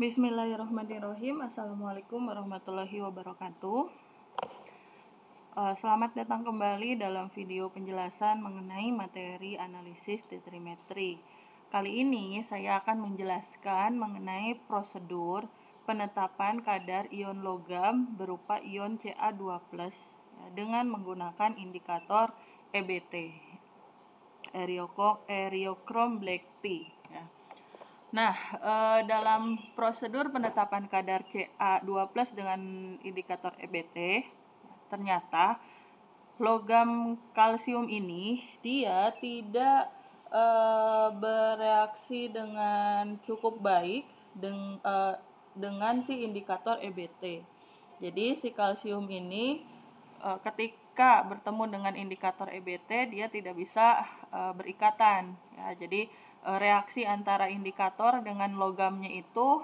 Bismillahirrahmanirrahim. Assalamualaikum warahmatullahi wabarakatuh. Selamat datang kembali dalam video penjelasan mengenai materi analisis detrimetri. Kali ini saya akan menjelaskan mengenai prosedur penetapan kadar ion logam berupa ion Ca2+ dengan menggunakan indikator EBT, Eriochrome Black Tea. Nah, dalam prosedur penetapan kadar Ca2+ dengan indikator EBT, ternyata logam kalsium ini dia tidak bereaksi dengan cukup baik dengan si indikator EBT. Jadi si kalsium ini ketika bertemu dengan indikator EBT dia tidak bisa berikatan. Ya, jadi reaksi antara indikator dengan logamnya itu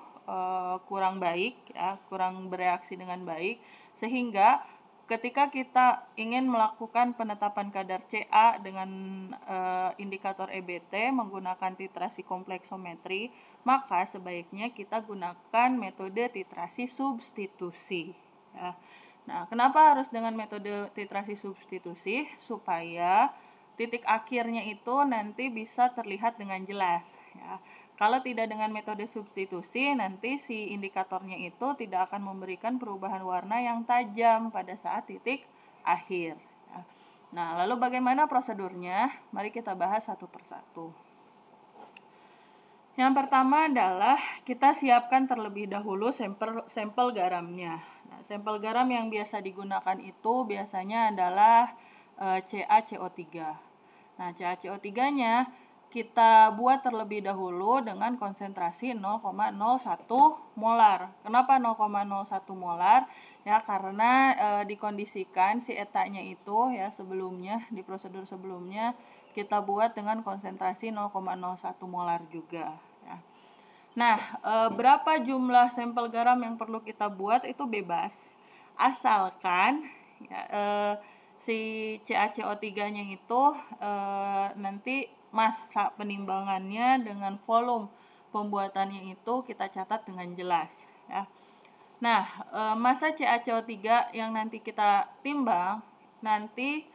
kurang baik, ya, kurang bereaksi dengan baik, sehingga ketika kita ingin melakukan penetapan kadar Ca dengan indikator EBT menggunakan titrasi kompleksometri, maka sebaiknya kita gunakan metode titrasi substitusi. Ya. Nah, kenapa harus dengan metode titrasi substitusi? Supaya titik akhirnya itu nanti bisa terlihat dengan jelas. Ya. Kalau tidak dengan metode substitusi, nanti si indikatornya itu tidak akan memberikan perubahan warna yang tajam pada saat titik akhir. Ya. Nah, lalu bagaimana prosedurnya? Mari kita bahas satu persatu. Yang pertama adalah kita siapkan terlebih dahulu sampel garamnya. Nah, sampel garam yang biasa digunakan itu biasanya adalah CaCO3. Nah, CaCO3-nya kita buat terlebih dahulu dengan konsentrasi 0,01 molar. Kenapa 0,01 molar? Ya, karena dikondisikan si etanya itu ya sebelumnya di prosedur sebelumnya kita buat dengan konsentrasi 0,01 molar juga. Ya. Nah, berapa jumlah sampel garam yang perlu kita buat itu bebas, asalkan ya, si CaCO3-nya itu nanti massa penimbangannya dengan volume pembuatannya itu kita catat dengan jelas. Ya. Nah, massa CaCO3 yang nanti kita timbang nanti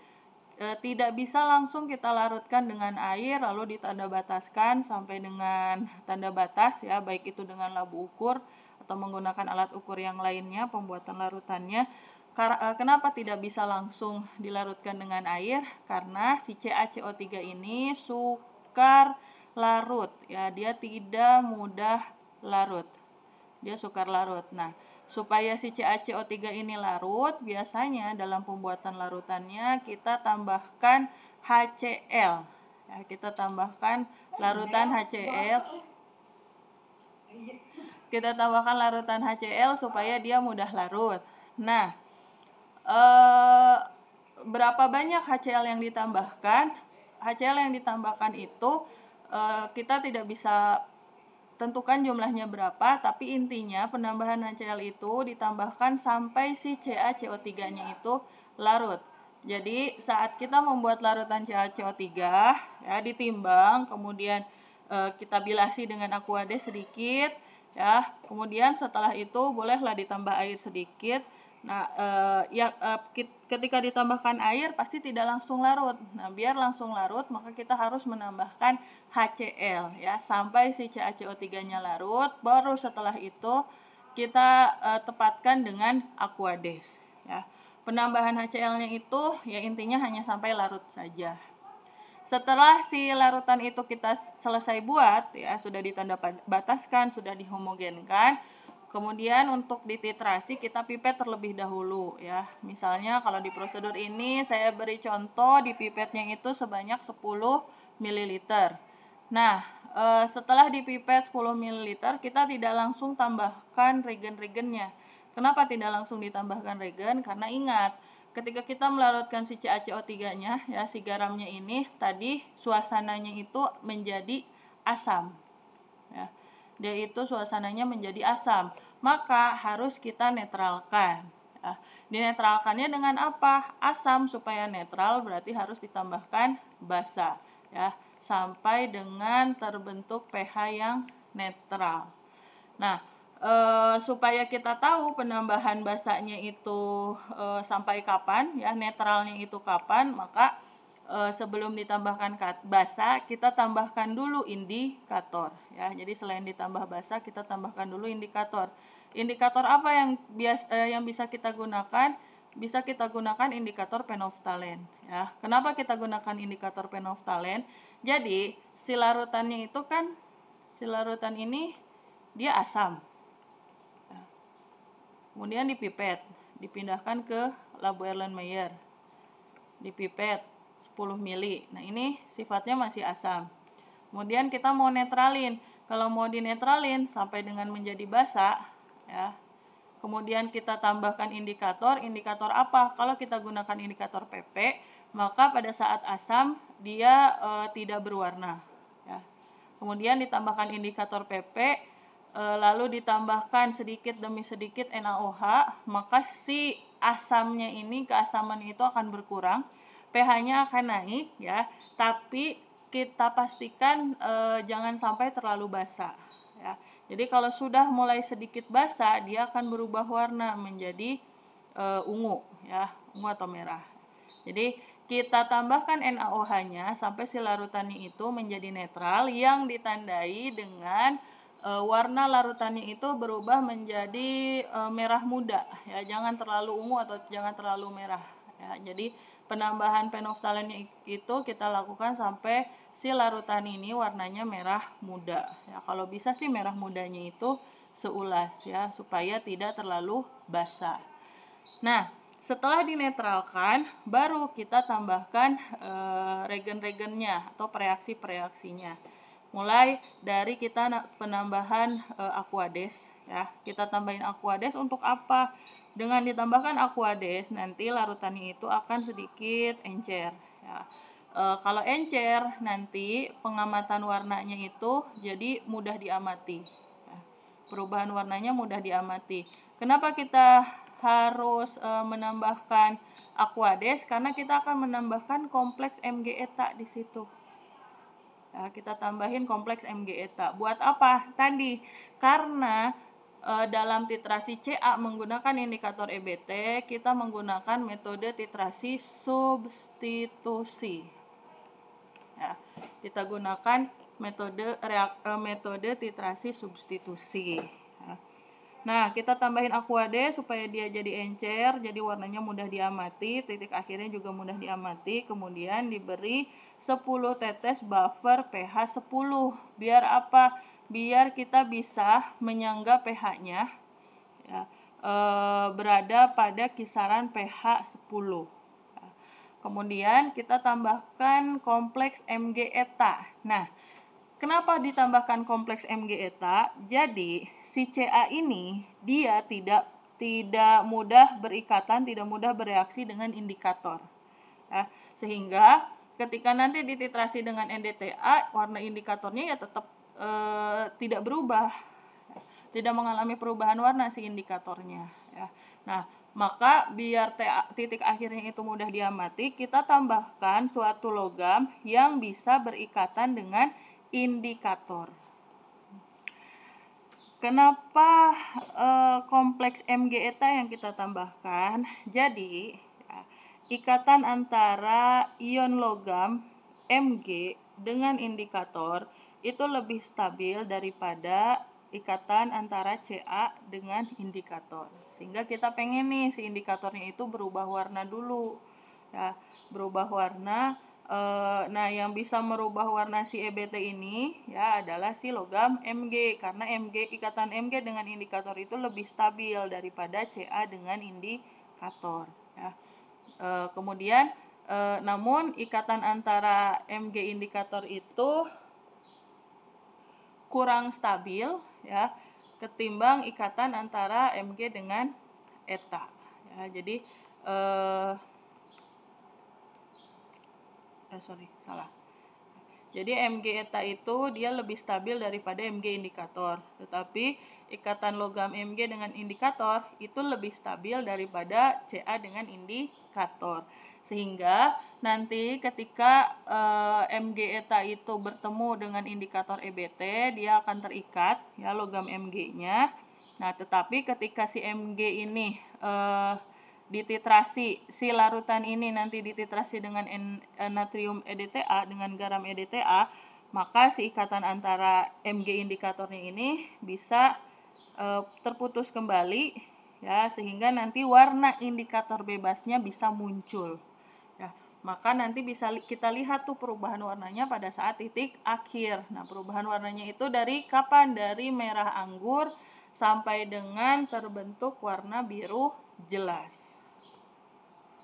tidak bisa langsung kita larutkan dengan air lalu ditanda bataskan sampai dengan tanda batas, ya, baik itu dengan labu ukur atau menggunakan alat ukur yang lainnya pembuatan larutannya. Kenapa tidak bisa langsung dilarutkan dengan air? Karena si CaCO3 ini sukar larut, ya, dia tidak mudah larut. Dia sukar larut. Nah, supaya si CaCO3 ini larut, biasanya dalam pembuatan larutannya kita tambahkan HCl. Ya, kita tambahkan larutan HCl. Kita tambahkan larutan HCl supaya dia mudah larut. Nah, berapa banyak HCl yang ditambahkan? HCl yang ditambahkan itu kita tidak bisa tentukan jumlahnya berapa, tapi intinya penambahan HCl itu ditambahkan sampai si CaCO3-nya itu larut. Jadi saat kita membuat larutan CaCO3, ya, ditimbang, kemudian kita bilasi dengan Aquades sedikit, ya. Kemudian setelah itu bolehlah ditambah air sedikit. Nah, ketika ditambahkan air pasti tidak langsung larut. Nah, biar langsung larut maka kita harus menambahkan HCl, ya, sampai si CaCO3-nya larut. Baru setelah itu kita tepatkan dengan Aquades, ya. Penambahan HCl-nya itu ya intinya hanya sampai larut saja. Setelah si larutan itu kita selesai buat, ya, sudah ditanda bataskan, sudah dihomogenkan. Kemudian untuk dititrasi kita pipet terlebih dahulu, ya. Misalnya kalau di prosedur ini saya beri contoh di pipetnya itu sebanyak 10 ml. Nah, setelah dipipet 10 ml kita tidak langsung tambahkan regen-regennya. Kenapa tidak langsung ditambahkan regen? Karena ingat, ketika kita melarutkan si CaCO3-nya, ya, si garamnya ini tadi suasananya itu menjadi asam, ya. Dia itu suasananya menjadi asam, maka harus kita netralkan. Ya. Dinetralkannya dengan apa? Asam. Supaya netral berarti harus ditambahkan basa, ya, sampai dengan terbentuk pH yang netral. Nah, supaya kita tahu penambahan basanya itu sampai kapan, ya, netralnya itu kapan, maka sebelum ditambahkan basa kita tambahkan dulu indikator, ya. Jadi selain ditambah basa kita tambahkan dulu indikator. Indikator apa yang bisa kita gunakan? Bisa kita gunakan indikator penoftalen, ya. Kenapa kita gunakan indikator penoftalen? Jadi si larutannya itu kan, si larutan ini dia asam, kemudian dipipet, dipindahkan ke labu Erlenmeyer, dipipet 10 mili. Nah, ini sifatnya masih asam. Kemudian kita mau netralin. Kalau mau dinetralin sampai dengan menjadi basa, ya. Kemudian kita tambahkan indikator. Indikator apa? Kalau kita gunakan indikator PP, maka pada saat asam dia tidak berwarna, ya. Kemudian ditambahkan indikator PP, lalu ditambahkan sedikit demi sedikit NaOH, maka si asamnya ini, keasaman itu akan berkurang, pH-nya akan naik, ya. Tapi kita pastikan jangan sampai terlalu basa, ya. Jadi kalau sudah mulai sedikit basa, dia akan berubah warna menjadi ungu, ya, ungu atau merah. Jadi kita tambahkan NaOH-nya sampai si larutannya itu menjadi netral, yang ditandai dengan warna larutannya itu berubah menjadi merah muda, ya. Jangan terlalu ungu atau jangan terlalu merah, ya. Jadi penambahan penoftalennya itu kita lakukan sampai si larutan ini warnanya merah muda, ya. Kalau bisa sih merah mudanya itu seulas, ya, supaya tidak terlalu basah. Nah, setelah dinetralkan, baru kita tambahkan regen-regennya atau reaksi-reaksinya. Mulai dari kita penambahan aquades, ya. Kita tambahin aquades untuk apa? Dengan ditambahkan aquades, nanti larutannya itu akan sedikit encer, ya. Kalau encer, nanti pengamatan warnanya itu jadi mudah diamati, ya. Perubahan warnanya mudah diamati. Kenapa kita harus menambahkan aquades? Karena kita akan menambahkan kompleks Mg eta di situ. Ya, kita tambahin kompleks Mg eta. Buat apa? Tadi karena dalam titrasi Ca menggunakan indikator EBT, kita menggunakan metode titrasi substitusi. Ya, kita gunakan metode titrasi substitusi. Ya. Nah, kita tambahin aquades supaya dia jadi encer, jadi warnanya mudah diamati, titik akhirnya juga mudah diamati. Kemudian diberi 10 tetes buffer pH 10. Biar apa? Biar kita bisa menyangga pH-nya, ya, berada pada kisaran pH 10. Ya. Kemudian kita tambahkan kompleks Mg eta. Nah, kenapa ditambahkan kompleks Mg eta? Jadi si Ca ini dia tidak mudah berikatan, tidak mudah bereaksi dengan indikator, ya. Sehingga ketika nanti dititrasi dengan NDTA, warna indikatornya ya tetap tidak berubah, tidak mengalami perubahan warna si indikatornya, ya. Nah, maka biar titik akhirnya itu mudah diamati, kita tambahkan suatu logam yang bisa berikatan dengan indikator. Kenapa kompleks Mg eta yang kita tambahkan? Jadi ya, ikatan antara ion logam Mg dengan indikator itu lebih stabil daripada ikatan antara Ca dengan indikator. Sehingga kita pengen nih si indikatornya itu berubah warna dulu, ya, berubah warna. Nah, yang bisa merubah warna si EBT ini ya adalah si logam Mg, karena ikatan Mg dengan indikator itu lebih stabil daripada Ca dengan indikator, ya. Kemudian namun ikatan antara Mg indikator itu kurang stabil, ya, ketimbang ikatan antara Mg dengan eta, ya. Jadi Jadi Mg eta itu dia lebih stabil daripada Mg indikator. Tetapi ikatan logam Mg dengan indikator itu lebih stabil daripada Ca dengan indikator. Sehingga nanti ketika Mg eta itu bertemu dengan indikator EBT, dia akan terikat, ya, logam Mg-nya. Nah, tetapi ketika si Mg ini dititrasi, si larutan ini nanti dititrasi dengan natrium EDTA, dengan garam EDTA, maka si ikatan antara Mg indikatornya ini bisa terputus kembali, ya, sehingga nanti warna indikator bebasnya bisa muncul. Ya, maka nanti bisa kita lihat tuh perubahan warnanya pada saat titik akhir. Nah, perubahan warnanya itu dari kapan? Dari merah anggur sampai dengan terbentuk warna biru jelas.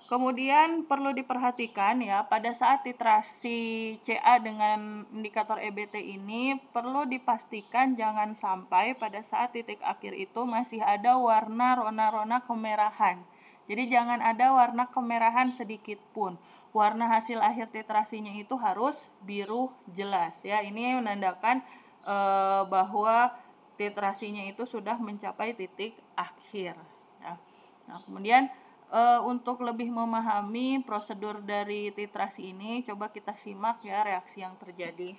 Kemudian perlu diperhatikan ya, pada saat titrasi Ca dengan indikator EBT ini perlu dipastikan jangan sampai pada saat titik akhir itu masih ada warna rona-rona kemerahan. Jadi jangan ada warna kemerahan sedikit pun. Warna hasil akhir titrasinya itu harus biru jelas ya. Ini menandakan bahwa titrasinya itu sudah mencapai titik akhir ya. Nah, kemudian untuk lebih memahami prosedur dari titrasi ini, coba kita simak ya reaksi yang terjadi.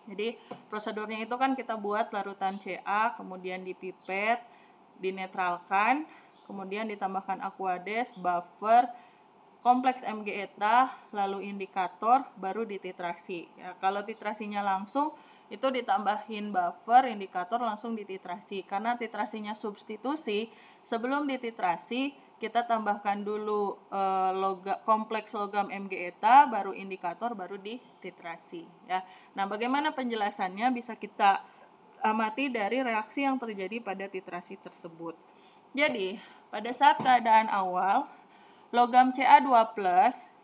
Jadi prosedurnya itu kan kita buat larutan Ca, kemudian dipipet, dinetralkan, kemudian ditambahkan aquades, buffer, kompleks Mg eta, lalu indikator, baru dititrasi. Ya, kalau titrasinya langsung itu ditambahin buffer, indikator, langsung dititrasi. Karena titrasinya substitusi, sebelum dititrasi kita tambahkan dulu kompleks logam Mg eta, baru indikator, baru dititrasi. Ya. Nah, bagaimana penjelasannya bisa kita amati dari reaksi yang terjadi pada titrasi tersebut. Jadi, pada saat keadaan awal, logam Ca2+,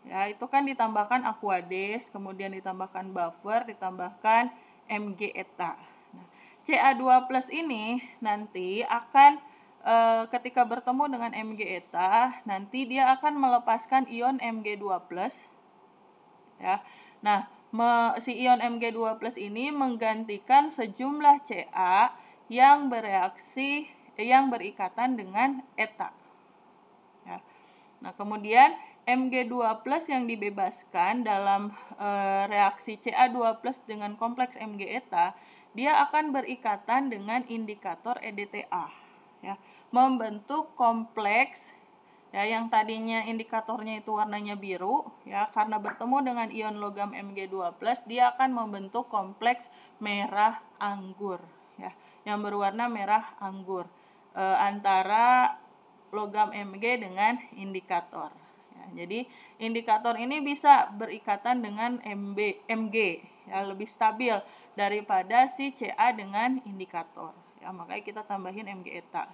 ya, itu kan ditambahkan aquades, kemudian ditambahkan buffer, ditambahkan Mg eta. Nah, Ca2+ ini nanti akan ketika bertemu dengan Mg eta, nanti dia akan melepaskan ion Mg2+. Ya. Nah, si ion Mg2+ ini menggantikan sejumlah Ca yang bereaksi yang berikatan dengan eta. Ya. Nah, kemudian Mg2+ yang dibebaskan dalam reaksi Ca2+ dengan kompleks Mg eta, dia akan berikatan dengan indikator EDTA, ya, membentuk kompleks ya, yang tadinya indikatornya itu warnanya biru, ya, karena bertemu dengan ion logam Mg2+, dia akan membentuk kompleks merah anggur, ya, yang berwarna merah anggur antara logam Mg dengan indikator. Ya, jadi indikator ini bisa berikatan dengan Mg, ya, lebih stabil daripada si Ca dengan indikator. Ya, makanya kita tambahin Mg eta.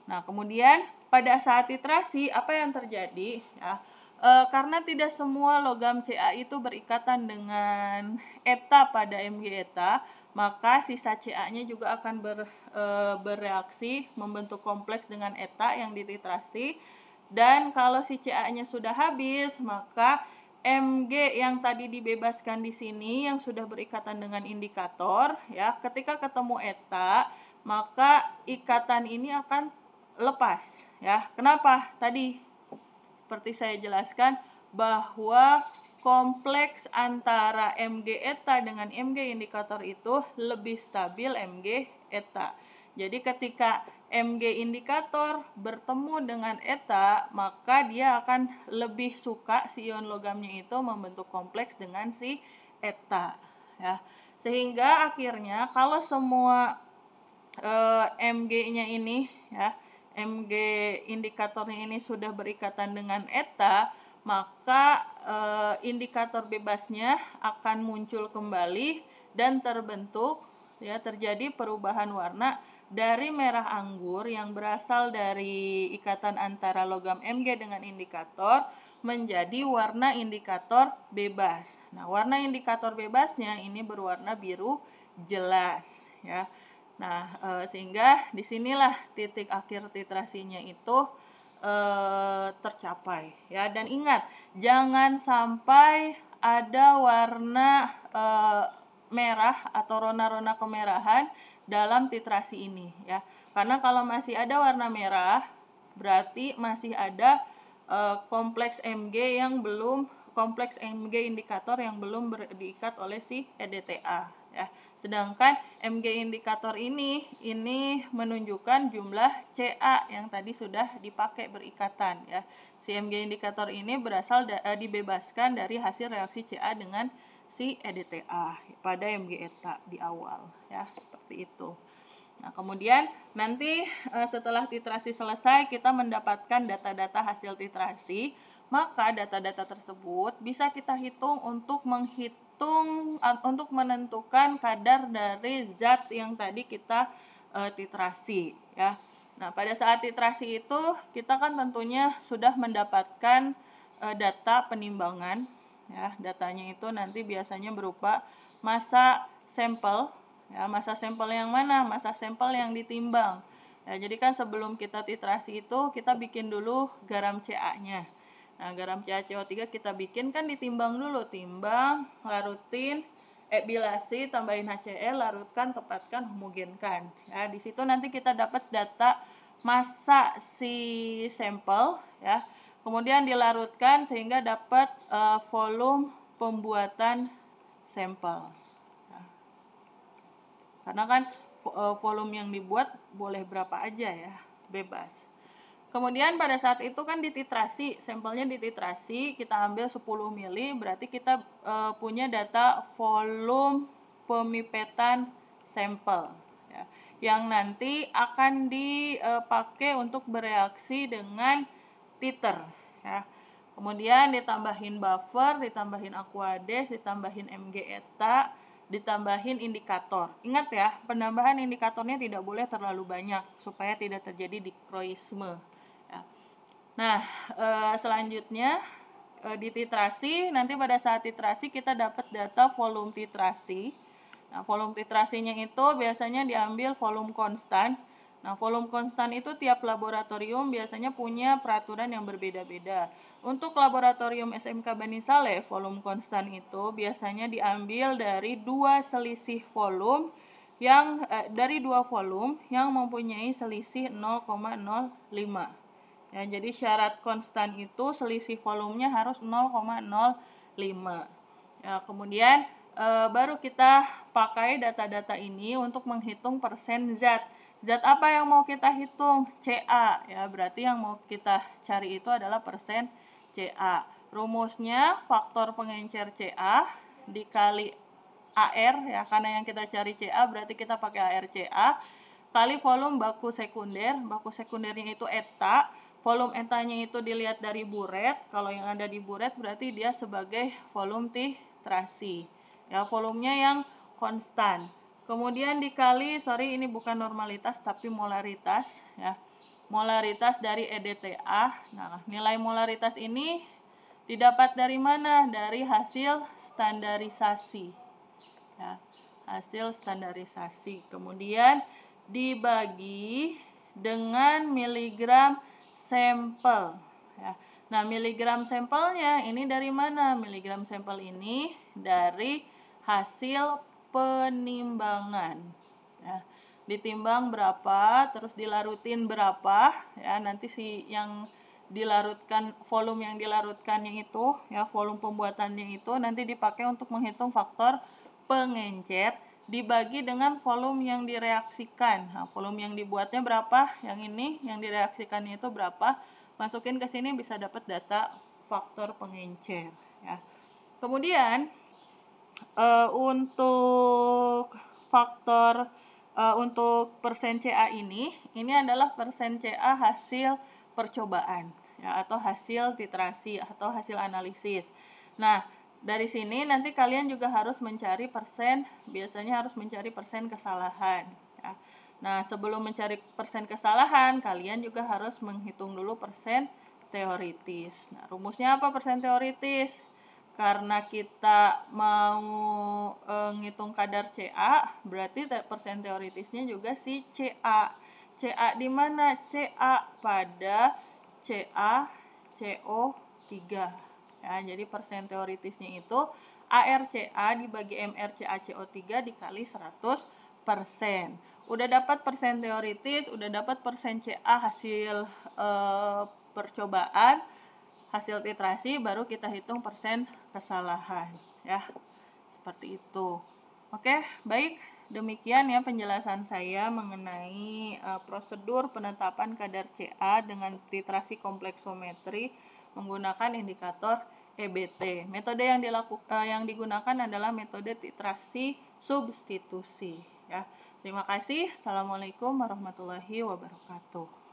Nah, kemudian pada saat titrasi apa yang terjadi? Ya, karena tidak semua logam Ca itu berikatan dengan eta pada Mg eta, maka sisa Ca-nya juga akan bereaksi membentuk kompleks dengan eta yang dititrasi. Dan kalau si Ca-nya sudah habis, maka Mg yang tadi dibebaskan di sini yang sudah berikatan dengan indikator, ya, ketika ketemu eta, maka ikatan ini akan lepas, ya. Kenapa? Tadi seperti saya jelaskan bahwa kompleks antara Mg eta dengan Mg indikator itu lebih stabil Mg eta. Jadi ketika Mg indikator bertemu dengan eta, maka dia akan lebih suka si ion logamnya itu membentuk kompleks dengan si eta, ya. Sehingga akhirnya kalau semua Mg-nya ini, ya, Mg indikatornya ini sudah berikatan dengan eta, maka indikator bebasnya akan muncul kembali dan terbentuk, ya, terjadi perubahan warna dari merah anggur yang berasal dari ikatan antara logam Mg dengan indikator menjadi warna indikator bebas. Nah, warna indikator bebasnya ini berwarna biru jelas, ya. Nah, sehingga disinilah titik akhir titrasinya itu tercapai, ya. Dan ingat, jangan sampai ada warna merah atau rona-rona kemerahan dalam titrasi ini, ya. Karena kalau masih ada warna merah, berarti masih ada kompleks Mg indikator yang belum diikat oleh si EDTA, ya. Sedangkan Mg indikator ini menunjukkan jumlah Ca yang tadi sudah dipakai berikatan ya. Si Mg indikator ini berasal dibebaskan dari hasil reaksi Ca dengan si EDTA pada Mg eta di awal ya, seperti itu. Nah, kemudian nanti setelah titrasi selesai kita mendapatkan data-data hasil titrasi, maka data-data tersebut bisa kita hitung untuk menentukan kadar dari zat yang tadi kita titrasi ya. Nah, pada saat titrasi itu kita kan tentunya sudah mendapatkan data penimbangan ya. Datanya itu nanti biasanya berupa massa sampel ya. Massa sampel yang mana? Massa sampel yang ditimbang. Ya, jadi kan sebelum kita titrasi itu kita bikin dulu garam Ca-nya. Nah, garam CaCO3 kita bikin kan ditimbang dulu, timbang, larutin, bilasi, tambahin HCl, larutkan, tepatkan, homogenkan. Ya, di situ nanti kita dapat data massa si sampel ya. Kemudian dilarutkan sehingga dapat volume pembuatan sampel. Ya. Karena kan volume yang dibuat boleh berapa aja ya, bebas. Kemudian pada saat itu kan dititrasi, sampelnya dititrasi, kita ambil 10 mili, berarti kita punya data volume pemipetan sampel ya, yang nanti akan dipakai untuk bereaksi dengan titer ya. Kemudian ditambahin buffer, ditambahin aqueous, ditambahin Mg eta, ditambahin indikator. Ingat ya, penambahan indikatornya tidak boleh terlalu banyak supaya tidak terjadi dikroisme. Ya. Nah, selanjutnya dititrasi, nanti pada saat titrasi kita dapat data volume titrasi. Nah, volume titrasinya itu biasanya diambil volume konstan. Nah, volume konstan itu tiap laboratorium biasanya punya peraturan yang berbeda-beda. Untuk laboratorium SMK Bani Saleh, volume konstan itu biasanya diambil dari dua selisih volume dari dua volume yang mempunyai selisih 0,05. Ya, jadi syarat konstan itu selisih volumenya harus 0,05. Ya, kemudian baru kita pakai data-data ini untuk menghitung persen zat. Zat apa yang mau kita hitung? Ca. Ya, berarti yang mau kita cari itu adalah persen Ca. Rumusnya faktor pengencer Ca dikali AR ya, karena yang kita cari Ca berarti kita pakai AR Ca kali volume baku sekunder. Baku sekundernya itu eta. Volume etanya itu dilihat dari buret. Kalau yang ada di buret berarti dia sebagai volume titrasi. Ya, volumenya yang konstan. Kemudian dikali, ini bukan normalitas tapi molaritas ya. Molaritas dari EDTA. Nah, nilai molaritas ini didapat dari mana? Dari hasil standarisasi. Ya, hasil standarisasi. Kemudian dibagi dengan miligram sampel ya. Nah, miligram sampelnya ini dari mana? Miligram sampel ini dari hasil penimbangan ya. Ditimbang berapa, terus dilarutin berapa ya, nanti yang dilarutkan, volume yang dilarutkannya itu ya, volume pembuatannya itu nanti dipakai untuk menghitung faktor pengencer dibagi dengan volume yang direaksikan. Nah, volume yang dibuatnya berapa? Yang ini, yang direaksikannya itu berapa? Masukin ke sini bisa dapat data faktor pengencer ya. Kemudian untuk faktor untuk persen Ca ini adalah persen Ca hasil percobaan ya, atau hasil titrasi atau hasil analisis. Nah, dari sini nanti kalian juga harus mencari persen, biasanya harus mencari persen kesalahan ya. Nah, sebelum mencari persen kesalahan, kalian juga harus menghitung dulu persen teoritis. Nah, rumusnya apa persen teoritis? Karena kita mau ngitung kadar Ca, berarti persen teoritisnya juga si Ca. Ca di mana? Ca pada CaCO3. Ya, jadi persen teoritisnya itu ArCa dibagi MrCaCO3 dikali 100%. Udah dapat persen teoritis, udah dapat persen Ca hasil percobaan, hasil titrasi, baru kita hitung persen kesalahan ya. Seperti itu. Oke, baik. Demikian ya penjelasan saya mengenai prosedur penetapan kadar CA dengan titrasi kompleksometri menggunakan indikator EBT. Metode yang digunakan adalah metode titrasi substitusi ya. Terima kasih. Assalamualaikum warahmatullahi wabarakatuh.